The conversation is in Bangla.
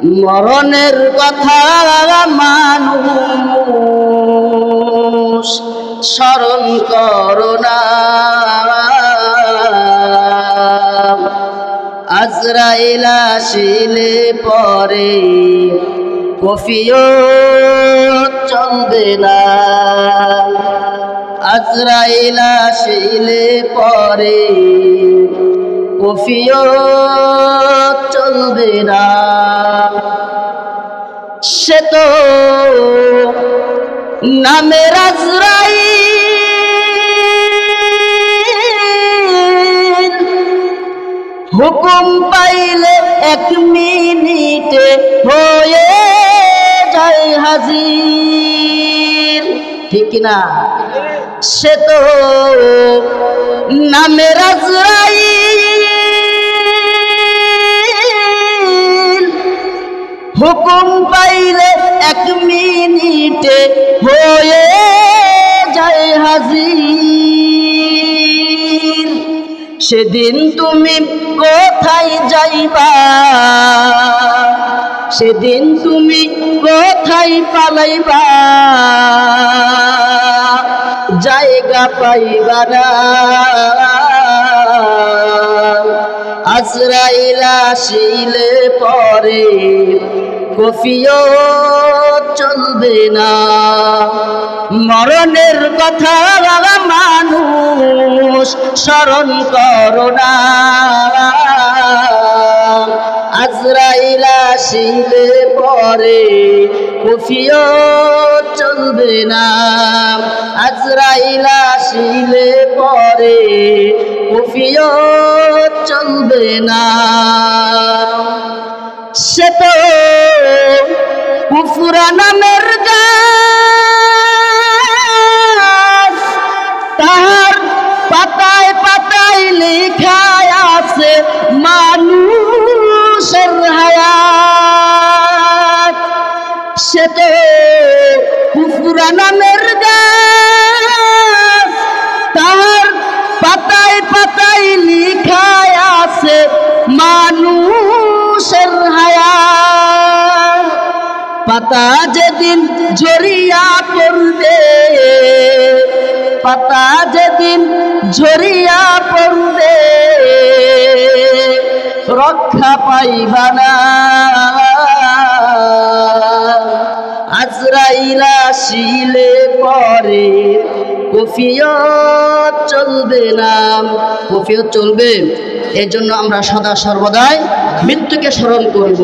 মরণের কথা মানুষ স্মরণ করো না, আজরাইল আসিলে পরে কফিয়ত চলবে না, আজরাইল আসিলে পরে কফিয়ত চলবে না। সে তো নামের আজরাইল, হুকুম পাইলে 1 মিনিটে হয়ে যায় হাজির, ঠিক না? সে তো নামের আজরাইল, হুকুম পাইলে 1 মিনিটে হয়ে যায় হাজির। সেদিন তুমি কোথায় যাইবা, সেদিন তুমি কোথায় পালাইবা, জায়গা পাইবা না। আজরাইল আসিলে পরে কফিয়ত চলবে না। মরণের কথা মানুষ স্মরণ করো না, আজরাইল আসিলে পরে কফিয়ত চলবে না, আজরাইল আসিলে পরে কফিয়ত চলবে না। সে তো কুফরা নামের গাছ, তাহার পাতায় পাতায় লেখা আছে মানুষের হায়াত। সে তো কুফরা নামের গাছ, তাহার পাতায় পাতায় লেখা আছে মানুষের হায়াত। পাতা যেদিন ঝরিয়া পড়বে, পাতা যেদিন ঝরিয়া পড়বে, রক্ষা পাইবা না। আজরাইল আসিলে পরে কফিয়ত চলবে না, কফিয়ত চলবে। এর জন্য আমরা সদা সর্বদাই মৃত্যুকে স্মরণ করব।